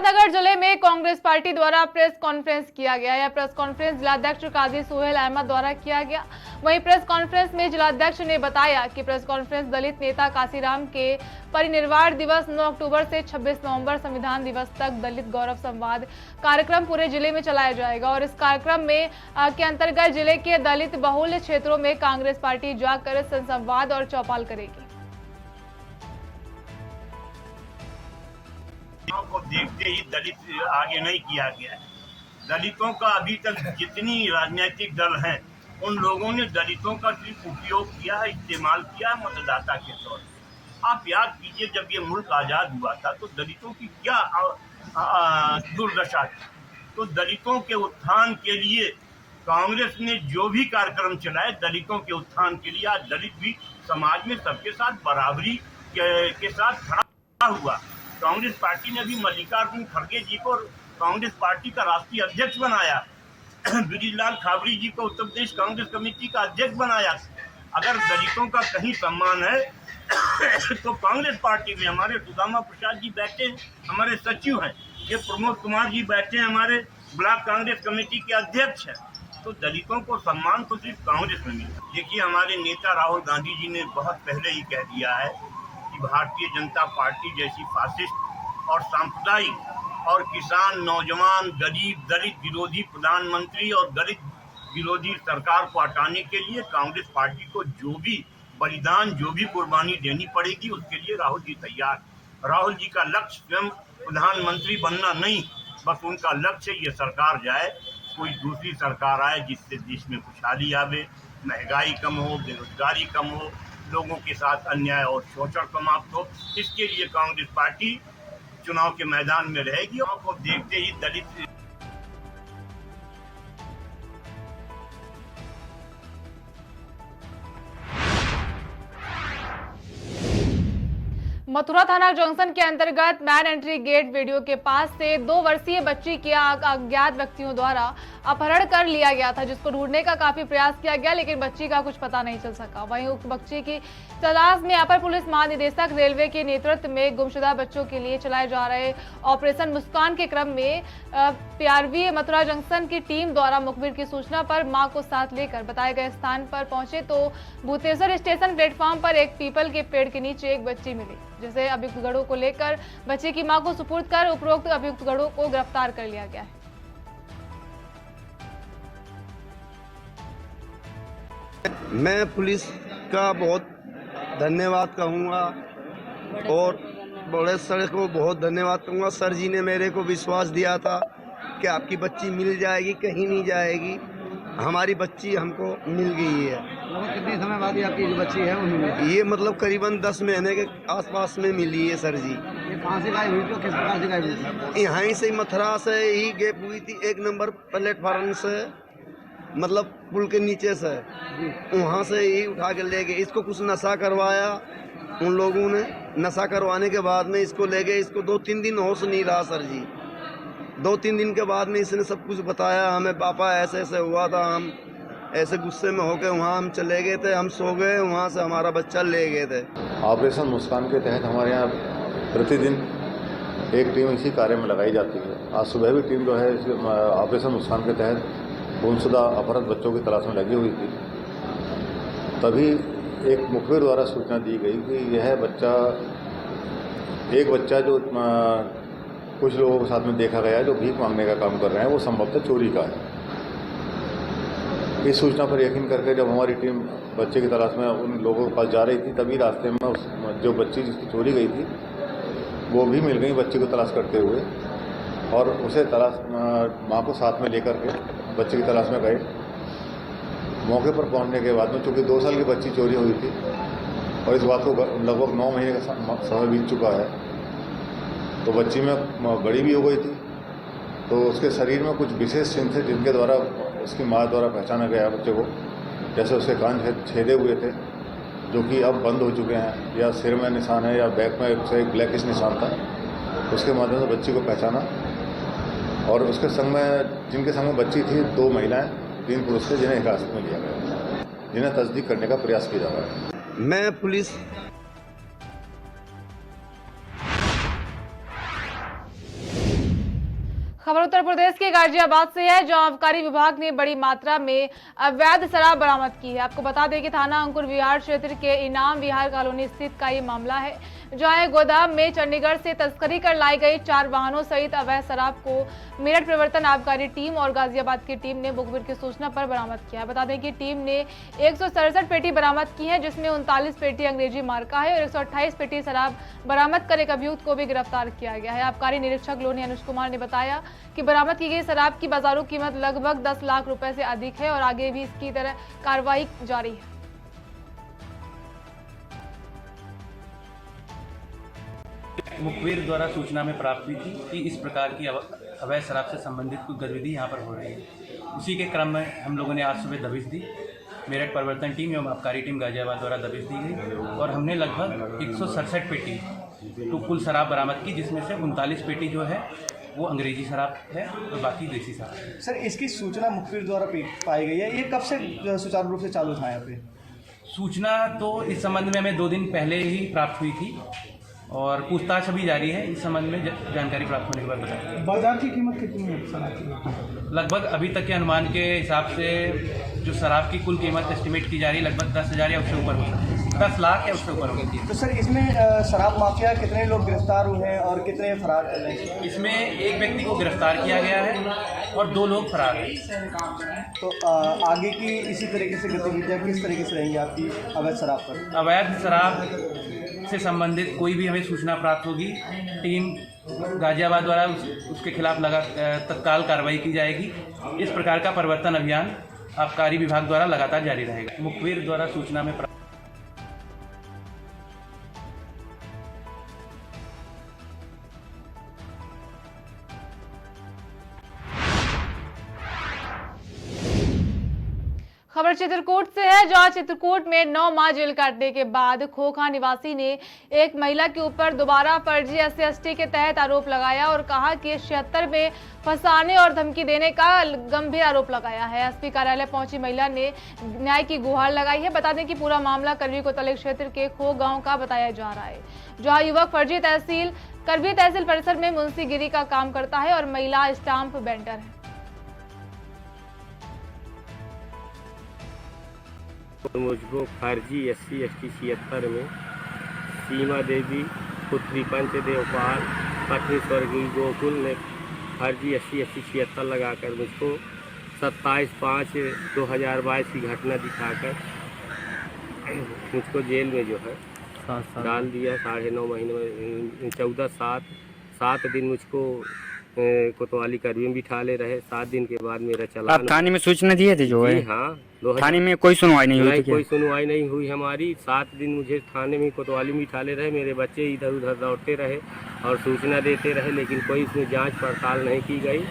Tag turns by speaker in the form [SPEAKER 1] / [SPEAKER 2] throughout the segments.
[SPEAKER 1] मुरादाबाद जिले में कांग्रेस पार्टी द्वारा प्रेस कॉन्फ्रेंस किया गया। यह प्रेस कॉन्फ्रेंस जिलाध्यक्ष काजी सोहेल अहमद द्वारा किया गया। वहीं प्रेस कॉन्फ्रेंस में जिलाध्यक्ष ने बताया कि प्रेस कॉन्फ्रेंस दलित नेता काशीराम के परिनिर्वाण दिवस 9 अक्टूबर से 26 नवंबर संविधान दिवस तक दलित गौरव संवाद कार्यक्रम पूरे जिले में चलाया जाएगा और इस कार्यक्रम में के अंतर्गत जिले के दलित बहुल क्षेत्रों में कांग्रेस पार्टी जाकर संवाद और चौपाल करेगी।
[SPEAKER 2] को देखते ही दलित आगे नहीं किया गया है। दलितों का अभी तक जितनी राजनीतिक दल हैं उन लोगों ने दलितों का सिर्फ उपयोग किया है, इस्तेमाल किया है मतदाता के तौर पर। आप याद कीजिए, जब ये मुल्क आज़ाद हुआ था तो दलितों की क्या दुर्दशा थी। तो दलितों के उत्थान के लिए कांग्रेस ने जो भी कार्यक्रम चलाए दलितों के उत्थान के लिए, आज दलित भी समाज में सबके साथ बराबरी के साथ खड़ा हुआ। कांग्रेस पार्टी ने भी मल्लिकार्जुन खड़गे जी को कांग्रेस पार्टी का राष्ट्रीय अध्यक्ष बनाया, ब्रिजलाल खाबड़ी जी को उत्तर प्रदेश कांग्रेस कमेटी का अध्यक्ष बनाया। अगर दलितों का कहीं सम्मान है तो कांग्रेस पार्टी में हमारे सुदामा प्रसाद जी बैठे हैं, हमारे सचिव हैं, ये प्रमोद कुमार जी बैठे हैं, हमारे ब्लॉक कांग्रेस कमेटी के अध्यक्ष हैं। तो दलितों को सम्मान तो सिर्फ कांग्रेस में मिला। देखिए, हमारे नेता राहुल गांधी जी ने बहुत पहले ही कह दिया है कि भारतीय जनता पार्टी जैसी फासिस्ट और सांप्रदायिक और किसान, नौजवान, गरीब, दलित विरोधी प्रधानमंत्री और दलित विरोधी सरकार को हटाने के लिए कांग्रेस पार्टी को जो भी बलिदान, जो भी कुर्बानी देनी पड़ेगी, उसके लिए राहुल जी तैयार। राहुल जी का लक्ष्य स्वयं प्रधानमंत्री बनना नहीं, बस उनका लक्ष्य ये सरकार जाए, कोई दूसरी सरकार आए जिससे देश में खुशहाली आवे, महंगाई कम हो, बेरोजगारी कम हो, लोगों के साथ अन्याय और शोषण समाप्त हो। इसके लिए कांग्रेस पार्टी चुनाव के मैदान में रहेगी। को देखते ही दलित
[SPEAKER 1] मथुरा थाना जंक्शन के अंतर्गत मैन एंट्री गेट वीडियो के पास से 2 वर्षीय बच्ची की अज्ञात व्यक्तियों द्वारा अपहरण कर लिया गया था, जिसको ढूंढने का काफी प्रयास किया गया लेकिन बच्ची का कुछ पता नहीं चल सका। वहीं उक्त बच्ची की तलाश में अपर पुलिस महानिदेशक रेलवे के नेतृत्व में गुमशुदा बच्चों के लिए चलाए जा रहे ऑपरेशन मुस्कान के क्रम में पीआरवी मथुरा जंक्शन की टीम द्वारा मुखबिर की सूचना पर मां को साथ लेकर बताए गए स्थान पर पहुंचे तो भूतेश्वर स्टेशन प्लेटफॉर्म पर एक पीपल के पेड़ के नीचे एक बच्ची मिली, जिसे अभियुक्त गढ़ों को लेकर बच्चे की मां को सुपुर्द कर उपरोक्त अभियुक्त गढ़ों को गिरफ्तार कर लिया गया है।
[SPEAKER 3] मैं पुलिस का बहुत धन्यवाद कहूँगा और बड़े सर को बहुत धन्यवाद कहूँगा। सर जी ने मेरे को विश्वास दिया था कि आपकी बच्ची मिल जाएगी, कहीं नहीं जाएगी। हमारी बच्ची हमको मिल गई है।
[SPEAKER 4] कितने समय बाद ये आपकी जो बच्ची है वो मिली?
[SPEAKER 3] ये मतलब करीबन 10 महीने के आसपास में मिली है सर जी।
[SPEAKER 4] ये कहाँ से गायब हुई थी और किस प्रकार से गायब हुई थी?
[SPEAKER 3] यहाँ से मथुरा से ही गैप हुई थी, 1 नंबर प्लेटफार्म से, मतलब पुल के नीचे से, वहाँ से ही उठा के ले गए। इसको कुछ नशा करवाया उन लोगों ने, नशा करवाने के बाद में इसको ले गए। इसको 2-3 दिन होश नहीं रहा सर जी। 2-3 दिन के बाद में इसने सब कुछ बताया हमें, पापा ऐसे ऐसे हुआ था, हम ऐसे गुस्से में होकर वहाँ हम चले गए थे, हम सो गए, वहाँ से हमारा बच्चा ले गए थे।
[SPEAKER 5] ऑपरेशन मुस्कान के तहत हमारे यहाँ प्रतिदिन एक टीम इसी कार्य में लगाई जाती है। आज सुबह भी टीम जो है ऑपरेशन मुस्कान के तहत गुमशुदा अपहृत बच्चों की तलाश में लगी हुई थी। तभी एक मुखबिर द्वारा सूचना दी गई कि यह बच्चा, एक बच्चा जो कुछ लोगों के साथ में देखा गया जो भीख मांगने का काम कर रहे हैं, वो संभवतः चोरी का है। इस सूचना पर यकीन करके जब हमारी टीम बच्चे की तलाश में उन लोगों के पास जा रही थी, तभी रास्ते में उस जो बच्ची जिसकी चोरी गई थी वो भी मिल गई बच्ची को तलाश करते हुए, और उसे तलाश माँ को साथ में लेकर के बच्चे की तलाश में गए। मौके पर पहुंचने के बाद में, चूँकि 2 साल की बच्ची चोरी हुई थी और इस बात को लगभग 9 महीने का समय बीत चुका है, तो बच्ची में बड़ी भी हो गई थी। तो उसके शरीर में कुछ विशेष चिन्ह थे जिनके द्वारा उसकी माँ द्वारा पहचाना गया बच्चे को। जैसे उसके कान छेदे हुए थे जो कि अब बंद हो चुके हैं, या सिर में निशान है, या बैक में एक ब्लैकिश निशान था। उसके माध्यम से बच्ची को पहचाना, और उसके संग में, जिनके संग में बच्ची थी, 2 महिलाएं, 3 पुरुष थे, जिन्हें हिरासत में लिया गया, जिन्हें तस्दीक करने का प्रयास किया जा रहा है।
[SPEAKER 3] मैं पुलिस
[SPEAKER 1] खबर उत्तर प्रदेश के गाजियाबाद से है, जहां आबकारी विभाग ने बड़ी मात्रा में अवैध शराब बरामद की है। आपको बता दें कि थाना अंकुर विहार क्षेत्र के इनाम विहार कॉलोनी स्थित का ये मामला है, जहां एक गोदाम में चंडीगढ़ से तस्करी कर लाई गई 4 वाहनों सहित अवैध शराब को मेरठ प्रवर्तन आबकारी टीम और गाजियाबाद की टीम ने मुखबिर की सूचना पर बरामद किया है। बता दें कि टीम ने 167 पेटी बरामद की है, जिसमें 39 पेटी अंग्रेजी मार्का है और 128 पेटी शराब बरामद कर एक अभियुक्त को भी गिरफ्तार किया गया है। आबकारी निरीक्षक लोनी अनुज कुमार ने बताया कि बरामद की गई शराब की बाजारू कीमत लगभग 10 लाख रुपए से अधिक है और आगे भी इसकी तरह कार्रवाई जारी है।
[SPEAKER 6] मुखबिर द्वारा सूचना में प्राप्त हुई थी कि इस प्रकार की अवैध शराब से संबंधित कुछ गतिविधि यहाँ पर हो रही है। उसी के क्रम में हम लोगों ने आज सुबह दबिश दी। मेरठ परिवर्तन टीम एवं आबकारी टीम गाजियाबाद द्वारा दबिश दी गई और हमने लगभग 167 पेटी कुल शराब बरामद की, जिसमें से 39 पेटी जो है वो अंग्रेजी शराब है और बाकी देसी शराब है।
[SPEAKER 7] सर, इसकी सूचना मुखबिर द्वारा पाई गई है, ये कब से सुचारू रूप से चालू था यहाँ पे? सूचना
[SPEAKER 6] तो इस संबंध में हमें 2 दिन पहले ही प्राप्त हुई थी और पूछताछ अभी जारी है। इस संबंध में जानकारी प्राप्त होने के बाद बताएंगे।
[SPEAKER 7] बाजार की कीमत कितनी है?
[SPEAKER 6] लगभग अभी तक के अनुमान के हिसाब से जो शराब की कुल कीमत एस्टिमेट की जा रही है लगभग 10,000 या उससे ऊपर होगी, 10 लाख या उससे ऊपर होगी।
[SPEAKER 7] तो सर, इसमें शराब माफिया कितने लोग गिरफ्तार हुए हैं और कितने फरार कर रहे हैं?
[SPEAKER 6] इसमें एक व्यक्ति को गिरफ्तार किया गया है और 2 लोग फरार हैं।
[SPEAKER 7] तो आगे की इसी तरीके से गतिविधियाँ किस तरीके से रहेंगी आपकी अवैध शराब पर?
[SPEAKER 6] अवैध शराब से संबंधित कोई भी हमें सूचना प्राप्त होगी, टीम गाजियाबाद द्वारा उसके खिलाफ तत्काल कार्रवाई की जाएगी। इस प्रकार का परिवर्तन अभियान आबकारी विभाग द्वारा लगातार जारी रहेगा। मुखबिर द्वारा सूचना में
[SPEAKER 1] खबर चित्रकूट से है, जहां चित्रकूट में 9 माह जेल काटने के बाद खोखा निवासी ने एक महिला के ऊपर दोबारा फर्जी SC/ST के तहत आरोप लगाया और कहा कि 76 में फंसाने और धमकी देने का गंभीर आरोप लगाया है। एसपी कार्यालय पहुंची महिला ने न्याय की गुहार लगाई है। बता दें कि पूरा मामला करवी कोतवाली क्षेत्र के खो गांव का बताया जा रहा है, जहां युवक करवी तहसील परिसर में मुंशीगिरी का काम करता है और महिला स्टाम्प बेंटर है।
[SPEAKER 8] मुझको फर्जी SC/ST 76 में सीमा देवी पुत्री पंचदेवपाल पत्नी स्वर्गीय गोकुल ने फर्जी SC/ST 76 लगाकर मुझको 27/5/2022 की घटना दिखाकर मुझको जेल में जो है डाल दिया। 9.5 महीने में 7 दिन मुझको कोतवाली कर्मी में बिठा ले रहे। 7 दिन के बाद मेरा चलान।
[SPEAKER 9] आप थाने में सूचना दिए थे जो है?
[SPEAKER 8] हाँ,
[SPEAKER 9] थाने में कोई सुनवाई नहीं हुई?
[SPEAKER 8] कोई सुनवाई नहीं हुई हमारी। 7 दिन मुझे थाने में कोतवाली में बिठा ले रहे। मेरे बच्चे इधर उधर दौड़ते रहे और सूचना देते रहे, लेकिन कोई इसमें जांच पड़ताल नहीं की गई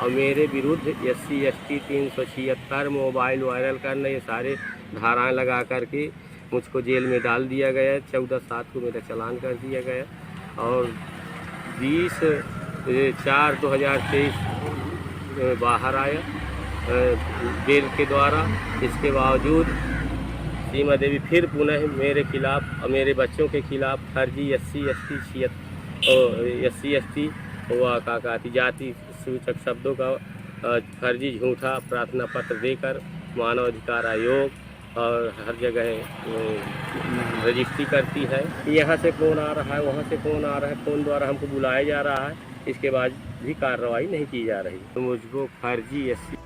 [SPEAKER 8] और मेरे विरुद्ध SC/ST 376 मोबाइल वायरल करना, ये सारे धाराएं लगा करके मुझको जेल में डाल दिया गया। 14/7 को मेरा चालान कर दिया गया और 20/4/2023 बाहर आया बेल के द्वारा। इसके बावजूद सीमा देवी फिर पुनः मेरे खिलाफ और मेरे बच्चों के खिलाफ फर्जी SC/ST हुआ काकाती जाति सूचक शब्दों का फर्जी झूठा प्रार्थना पत्र देकर मानव अधिकार आयोग और हर जगह रजिस्ट्री करती है। यहाँ से कौन आ रहा है, वहाँ से कौन आ रहा है, फ़ोन द्वारा हमको बुलाया जा रहा है। इसके बाद भी कार्रवाई नहीं की जा रही। तो मुझको फर्जी SC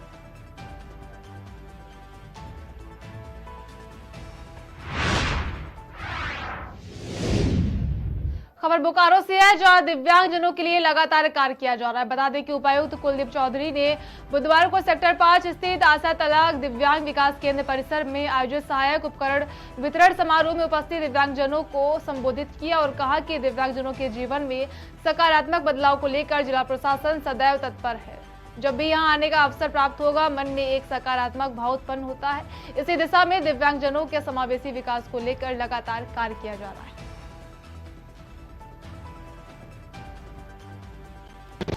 [SPEAKER 1] खबर बोकारो से है, जहां दिव्यांगजनों के लिए लगातार कार्य किया जा रहा है। बता दें कि उपायुक्त कुलदीप चौधरी ने बुधवार को सेक्टर 5 स्थित आशा तलाक दिव्यांग विकास केंद्र परिसर में आयोजित सहायक उपकरण वितरण समारोह में उपस्थित दिव्यांगजनों को संबोधित किया और कहा कि दिव्यांगजनों के जीवन में सकारात्मक बदलाव को लेकर जिला प्रशासन सदैव तत्पर है। जब भी यहां आने का अवसर प्राप्त होगा, मन में एक सकारात्मक भाव उत्पन्न होता है। इसी दिशा में दिव्यांगजनों के समावेशी विकास को लेकर लगातार कार्य किया जा रहा है।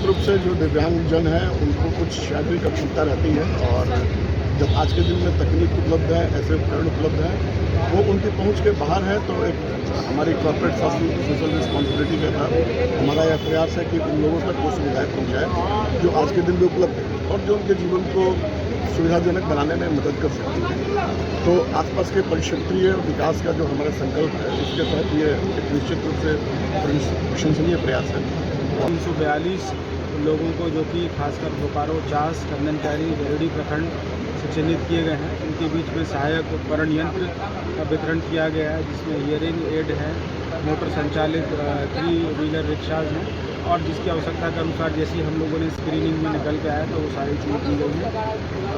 [SPEAKER 10] रूप से जो दिव्यांगजन है उनको कुछ शारीरिक अक्षमता रहती है और जब आज के दिन में तकनीक उपलब्ध है, ऐसे उपकरण उपलब्ध है, वो उनकी पहुंच के बाहर है, तो एक हमारी कॉर्पोरेट सोशल रिस्पॉन्सिबिलिटी के तहत हमारा यह प्रयास है कि उन लोगों तक वो सुविधाएँ पहुँचाए जो आज के दिन में उपलब्ध है और जो उनके जीवन को सुविधाजनक बनाने में मदद कर सकती है। तो आसपास के परिक्षेत्रीय विकास का जो हमारा संकल्प है, उसके तहत ये एक निश्चित रूप से प्रशंसनीय प्रयास है।
[SPEAKER 11] 342 लोगों को, जो कि खासकर बोकारो, चास, कंदनकारी, बेरडी प्रखंड से चिन्हित किए गए हैं, इनके बीच में सहायक उपकरण यंत्र का वितरण किया गया है, जिसमें हियरिंग एड है, मोटर संचालित 3 व्हीलर रिक्शाज हैं और जिसकी आवश्यकता के अनुसार जैसी हम लोगों ने स्क्रीनिंग में निकल के आया तो वो सारी चीज़ें की गई हैं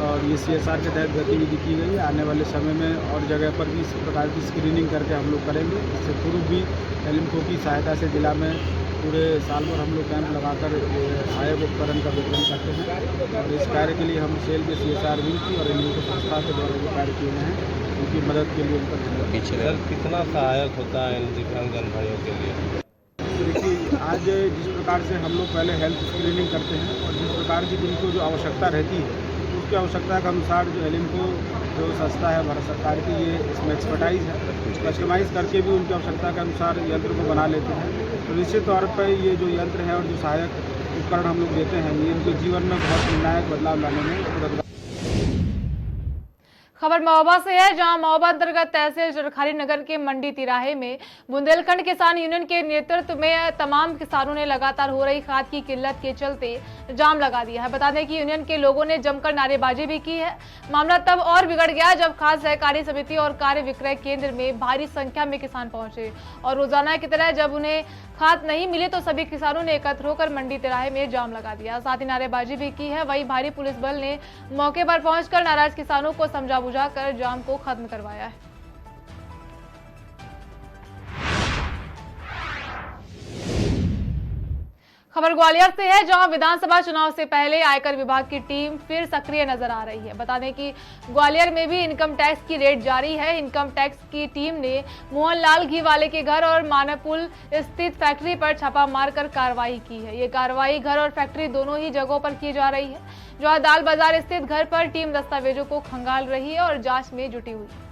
[SPEAKER 11] और ये CSR के तहत गतिविधि की गई है। आने वाले समय में और जगह पर भी इस प्रकार की स्क्रीनिंग करके हम लोग करेंगे। इससे पूर्व भी एलिम्को की सहायता से जिला में पूरे साल भर हम लोग कैंप लगाकर सहायक उपकरण का वितरण करते हैं और इस कार्य के लिए हम सेल के CSR विंग की और एलिम्को संस्था के द्वारा जो कार्य किए हैं उनकी मदद के लिए उनका धन्यवाद।
[SPEAKER 8] कितना सहायक होता है इन दिव्यांगजन भाइयों के लिए?
[SPEAKER 11] देखिए, आज जिस प्रकार से हम लोग पहले हेल्थ स्क्रीनिंग करते हैं और जिस प्रकार की जिनको जो आवश्यकता रहती है उसकी आवश्यता के अनुसार जो एलिम्को जो संस्था है भारत सरकार की, ये इसमें एक्सपर्टाइज है, कस्टमाइज़ करके भी उनकी आवश्यकता के अनुसार यंत्र को बना लेते हैं। तो निश्चित तौर पर ये जो यंत्र है और जो सहायक उपकरण हम लोग देते हैं, ये इनके जीवन में बहुत निर्णायक बदलाव लाने में मददगार।
[SPEAKER 1] खबर महोबा से है, जहां महोबा अंतर्गत तहसील चरखारी नगर के मंडी तिराहे में बुंदेलखंड किसान यूनियन के नेतृत्व में तमाम किसानों ने लगातार हो रही खाद की किल्लत के चलते जाम लगा दिया है। बता दें कि यूनियन के लोगों ने जमकर नारेबाजी भी की है। मामला तब और बिगड़ गया जब खाद सहकारी समिति और कार्य विक्रय केंद्र में भारी संख्या में किसान पहुंचे और रोजाना की तरह जब उन्हें खाद नहीं मिले तो सभी किसानों ने एकत्र होकर मंडी तिराहे में जाम लगा दिया, साथ ही नारेबाजी भी की है। वहीं भारी पुलिस बल ने मौके पर पहुंचकर नाराज किसानों को समझा बुझाकर जाम को खत्म करवाया है। खबर ग्वालियर से है, जहां विधानसभा चुनाव से पहले आयकर विभाग की टीम फिर सक्रिय नजर आ रही है। बता दें कि ग्वालियर में भी इनकम टैक्स की रेड जारी है। इनकम टैक्स की टीम ने मोहनलाल घी वाले के घर और मानापुल स्थित फैक्ट्री पर छापा मारकर कार्रवाई की है। ये कार्रवाई घर और फैक्ट्री दोनों ही जगहों पर की जा रही है। जहां दाल बाजार स्थित घर पर टीम दस्तावेजों को खंगाल रही है और जांच में जुटी हुई है।